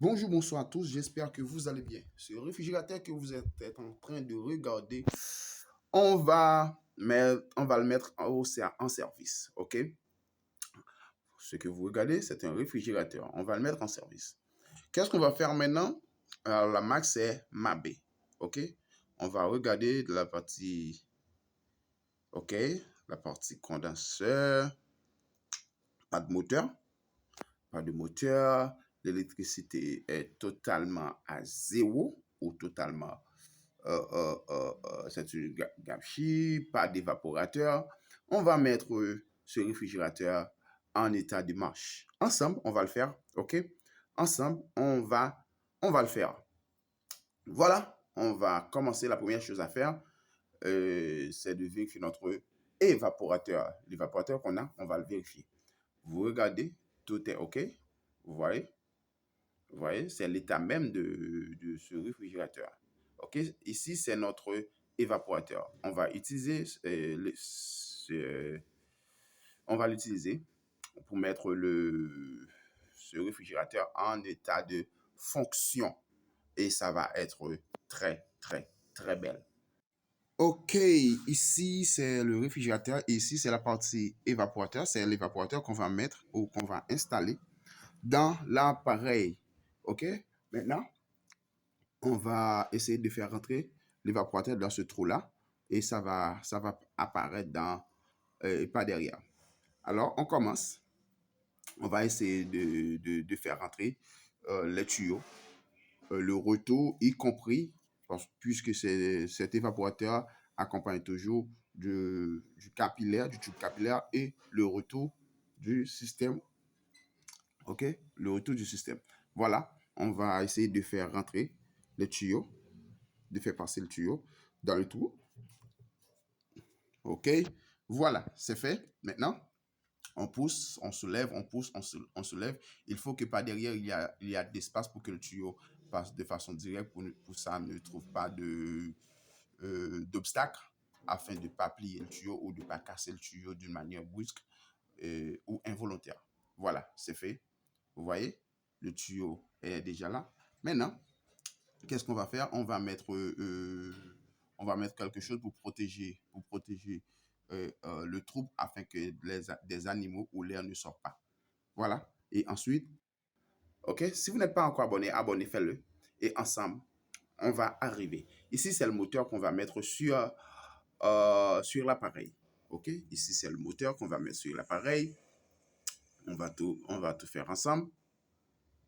Bonjour, bonsoir à tous, j'espère que vous allez bien. Ce réfrigérateur que vous êtes en train de regarder, on va le mettre en service, ok? Ce que vous regardez, c'est un réfrigérateur. On va le mettre en service. Qu'est-ce qu'on va faire maintenant? Alors, la marque, c'est Mabé, ok? On va regarder de la partie, ok? La partie condenseur, pas de moteur, pas de moteur. L'électricité est totalement à zéro ou totalement c'est une gâchis, pas d'évaporateur. On va mettre ce réfrigérateur en état de marche. Ensemble, on va le faire, ok? Ensemble, on va le faire. Voilà, on va commencer. La première chose à faire, c'est de vérifier notre évaporateur. L'évaporateur qu'on a, on va le vérifier. Vous regardez, tout est ok. Vous voyez? Vous voyez, c'est l'état même de ce réfrigérateur. OK? Ici, c'est notre évaporateur. On va utiliser on va l'utiliser pour mettre ce réfrigérateur en état de fonction. Et ça va être très, très, très belle. OK, ici c'est le réfrigérateur et ici c'est la partie évaporateur. C'est l'évaporateur qu'on va mettre ou qu'on va installer dans l'appareil. OK? Maintenant, on va essayer de faire rentrer l'évaporateur dans ce trou-là et ça va apparaître pas derrière. Alors, on commence. On va essayer de faire rentrer les tuyaux, le retour y compris, puisque cet évaporateur accompagne toujours du capillaire, du tube capillaire et le retour du système. OK? Le retour du système. Voilà, on va essayer de faire rentrer les tuyaux, de faire passer le tuyau dans le trou. OK? Voilà, c'est fait. Maintenant, on pousse, on soulève, on pousse, on soulève. Il faut que par derrière, il y a d'espace pour que le tuyau passe de façon directe pour ça ne trouve pas d'obstacle afin de ne pas plier le tuyau ou de ne pas casser le tuyau d'une manière brusque ou involontaire. Voilà, c'est fait. Vous voyez, le tuyau est déjà là. Maintenant, qu'est-ce qu'on va faire? On va mettre quelque chose pour protéger le trou afin que des animaux ou l'air ne sortent pas. Voilà. Et ensuite, OK, si vous n'êtes pas encore abonné, abonnez, faites-le. Et ensemble, on va arriver. Ici, c'est le moteur qu'on va mettre sur l'appareil. OK, ici, c'est le moteur qu'on va mettre sur l'appareil. On va tout faire ensemble.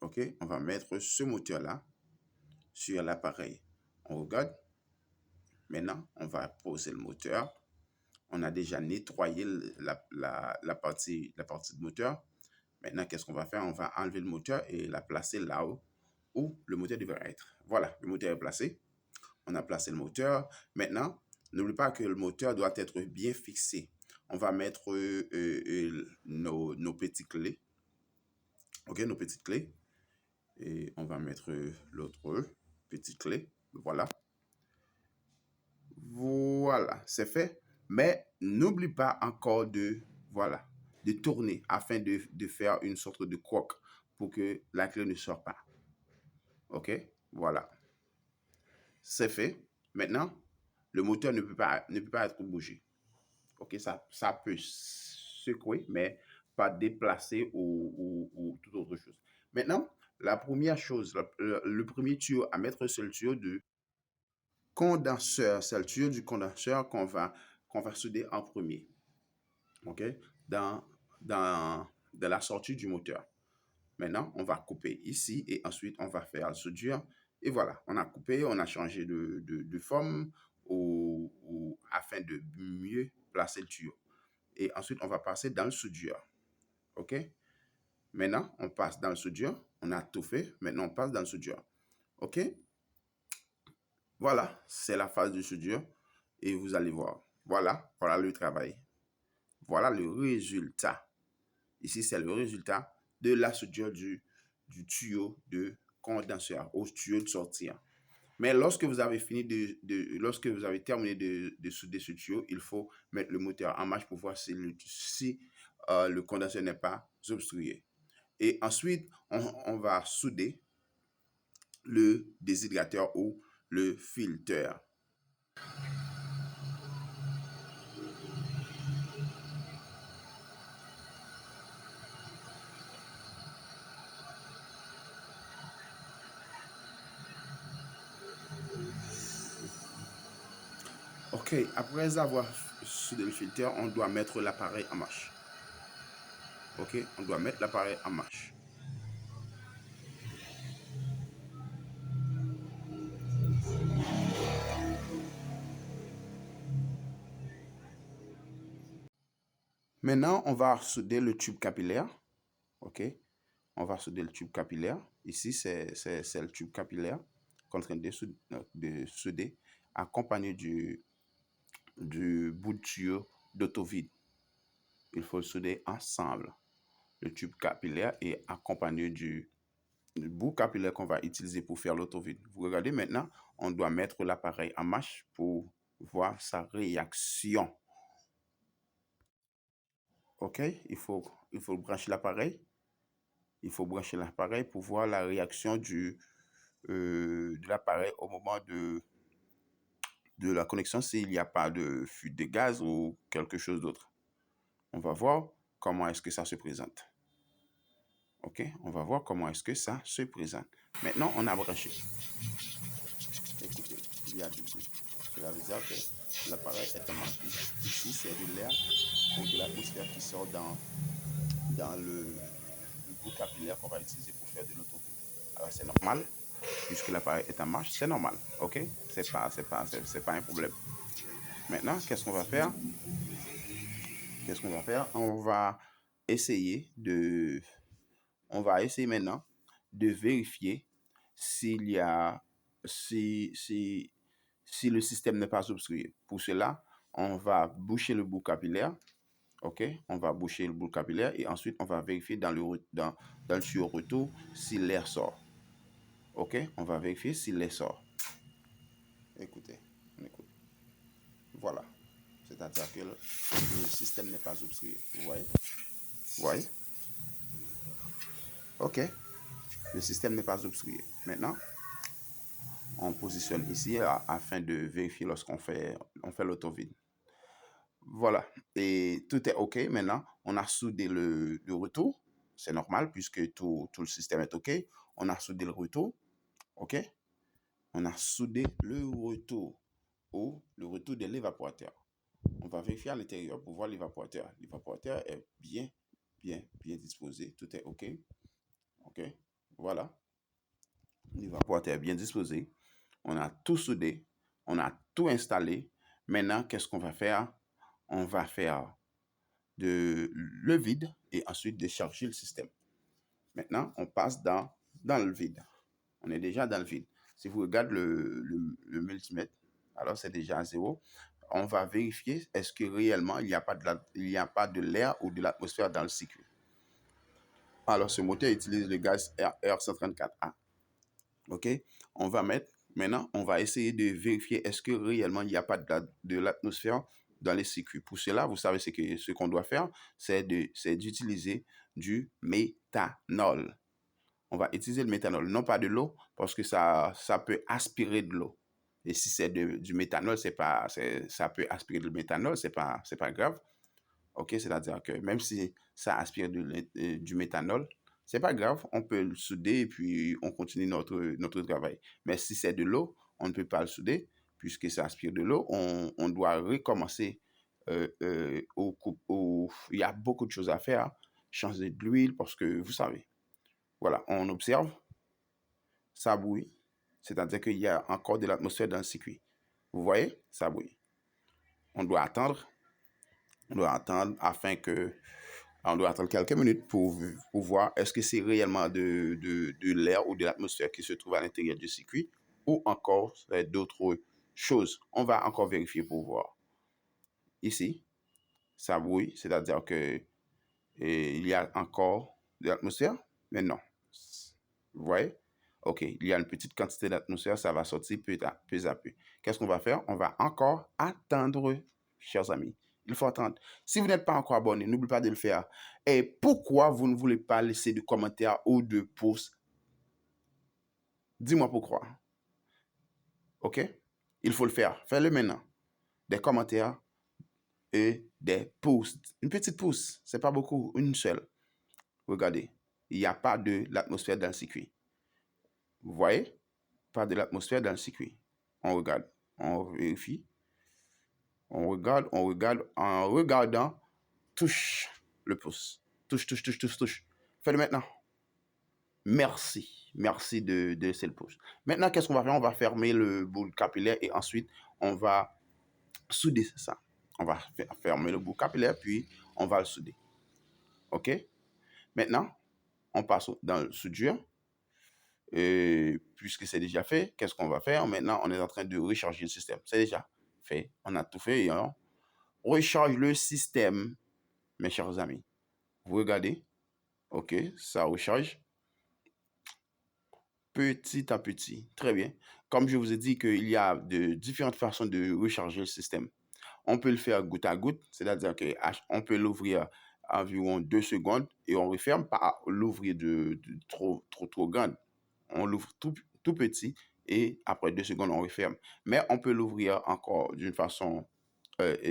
OK, on va mettre ce moteur-là sur l'appareil. On regarde. Maintenant, on va poser le moteur. On a déjà nettoyé la partie du moteur. Maintenant, qu'est-ce qu'on va faire? On va enlever le moteur et la placer là où le moteur devrait être. Voilà, le moteur est placé. On a placé le moteur. Maintenant, n'oublie pas que le moteur doit être bien fixé. On va mettre nos petites clés. OK, nos petites clés. Et on va mettre l'autre petite clé. Voilà. Voilà, c'est fait. Mais n'oublie pas encore voilà, de tourner afin de faire une sorte de croque pour que la clé ne sorte pas. OK? Voilà. C'est fait. Maintenant, le moteur ne peut pas être bougé. OK? Ça peut secouer, mais pas déplacer ou toute autre chose. Maintenant, la première chose, le premier tuyau à mettre, c'est le tuyau de condenseur. C'est le tuyau du condenseur qu'on va souder en premier. OK? Dans, dans la sortie du moteur. Maintenant, on va couper ici et ensuite on va faire la soudure. Et voilà, on a coupé, on a changé de forme afin de mieux placer le tuyau. Et ensuite, on va passer dans le soudure. OK? Maintenant, on passe dans le soudure. On a tout fait. Maintenant, on passe dans le soudure. OK? Voilà, c'est la phase de soudure. Et vous allez voir. Voilà, voilà le travail. Voilà le résultat. Ici, c'est le résultat de la soudure du tuyau de condenseur au tuyau de sortie. Mais lorsque vous avez lorsque vous avez terminé de souder ce tuyau, il faut mettre le moteur en marche pour voir si le condenseur n'est pas obstrué. Et ensuite, on va souder le déshydrateur ou le filtre. OK, après avoir soudé le filtre, on doit mettre l'appareil en marche. OK, on doit mettre l'appareil en marche. Maintenant, on va souder le tube capillaire. OK, on va souder le tube capillaire. Ici, c'est le tube capillaire qu'on est en train de souder, accompagné du bout de tuyau d'autovide. Il faut le souder ensemble. Le tube capillaire est accompagné du bout capillaire qu'on va utiliser pour faire l'autovide. Vous regardez maintenant, on doit mettre l'appareil en marche pour voir sa réaction. OK, il faut brancher l'appareil. Il faut brancher l'appareil pour voir la réaction de l'appareil au moment de la connexion s'il n'y a pas de fuite de gaz ou quelque chose d'autre. On va voir comment est-ce que ça se présente. OK, on va voir comment est-ce que ça se présente. Maintenant, on a branché. Écoutez, il y a du bruit. Cela veut dire que l'appareil est en marche. Ici, c'est de l'air ou de l'atmosphère qui sort dans le bout capillaire qu'on va utiliser pour faire de l'autobus. Alors, c'est normal, puisque l'appareil est en marche, c'est normal. OK? C'est pas un problème. Maintenant, qu'est-ce qu'on va faire? On va essayer maintenant de vérifier s'il y a, si le système n'est pas obstrué. Pour cela, on va boucher le bout capillaire. OK? On va boucher le bout capillaire et ensuite, on va vérifier dans le tuyau retour si l'air sort. OK? On va vérifier si l'air sort. Écoutez, on écoute. Voilà. C'est-à-dire que le système n'est pas obstrué. Vous voyez? Vous voyez? OK. Le système n'est pas obstrué. Maintenant, on positionne ici afin de vérifier lorsqu'on fait l'autovide. Voilà. Et tout est OK. Maintenant, on a soudé le retour. C'est normal puisque tout le système est OK. On a soudé le retour. OK? On a soudé le retour ou le retour de l'évaporateur. On va vérifier à l'intérieur pour voir l'évaporateur. L'évaporateur est bien disposé. Tout est OK. OK? Voilà. L'évaporateur est bien disposé. On a tout soudé. On a tout installé. Maintenant, qu'est-ce qu'on va faire? On va faire le vide et ensuite décharger le système. Maintenant, on passe dans le vide. On est déjà dans le vide. Si vous regardez le multimètre, alors c'est déjà à 0. On va vérifier est-ce que réellement il n'y a pas de l'air ou de l'atmosphère dans le circuit. Alors, ce moteur utilise le gaz R134A. OK? Maintenant, on va essayer de vérifier est-ce que réellement il n'y a pas de l'atmosphère dans les circuits. Pour cela, vous savez ce qu'on doit faire, c'est d'utiliser du méthanol. On va utiliser le méthanol, non pas de l'eau, parce que ça peut aspirer de l'eau. Et si c'est du méthanol, ça peut aspirer du méthanol, c'est pas grave. OK, c'est-à-dire que même si ça aspire du méthanol, c'est pas grave, on peut le souder et puis on continue notre travail. Mais si c'est de l'eau, on ne peut pas le souder puisque ça aspire de l'eau. On doit recommencer. Il y a beaucoup de choses à faire. Changer de l'huile parce que vous savez. Voilà, on observe, ça bouille. C'est-à-dire qu'il y a encore de l'atmosphère dans le circuit. Vous voyez, ça bouille. On doit attendre on doit attendre quelques minutes pour voir est-ce que c'est réellement de l'air ou de l'atmosphère qui se trouve à l'intérieur du circuit ou encore d'autres choses. On va encore vérifier pour voir. Ici, ça brouille, c'est-à-dire que il y a encore de l'atmosphère, mais non. Vous voyez? OK, il y a une petite quantité d'atmosphère, ça va sortir peu à peu. Qu'est-ce qu'on va faire? On va encore attendre, chers amis. Il faut attendre. Si vous n'êtes pas encore abonné, n'oubliez pas de le faire. Et pourquoi vous ne voulez pas laisser de commentaires ou de pouces? Dis-moi pourquoi. OK? Il faut le faire. Fais-le maintenant. Des commentaires et des pouces. Une petite pouce, c'est pas beaucoup, une seule. Regardez, il n'y a pas de l'atmosphère dans le circuit. Vous voyez? Pas de l'atmosphère dans le circuit. On regarde, on vérifie, on regarde. En regardant, touche le pouce. Touche, touche, touche, touche, touche. Fais-le maintenant. Merci. Merci de laisser le pouce. Maintenant, qu'est-ce qu'on va faire? On va fermer le bout capillaire et ensuite, on va souder ça. On va fermer le bout capillaire, puis on va le souder. OK? Maintenant, on passe dans le soudure. Et puisque c'est déjà fait, qu'est-ce qu'on va faire? Maintenant, on est en train de recharger le système. C'est déjà fait. On a tout fait et on recharge le système, mes chers amis. Vous regardez? OK, ça recharge petit à petit. Très bien. Comme je vous ai dit qu'il y a de différentes façons de recharger le système. On peut le faire goutte à goutte, c'est-à-dire qu'on peut l'ouvrir environ 2 secondes et on referme, pas l'ouvrir de trop grande. On l'ouvre tout petit et après 2 secondes, on referme. Mais on peut l'ouvrir encore d'une façon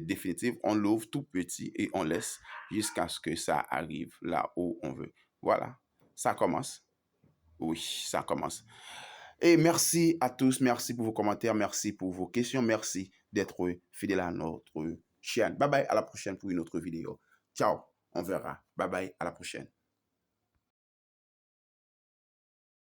définitive. On l'ouvre tout petit et on laisse jusqu'à ce que ça arrive là où on veut. Voilà, ça commence. Oui, ça commence. Et merci à tous, merci pour vos commentaires, merci pour vos questions, merci d'être fidèles à notre chaîne. Bye bye, à la prochaine pour une autre vidéo. Ciao, on verra. Bye bye, à la prochaine.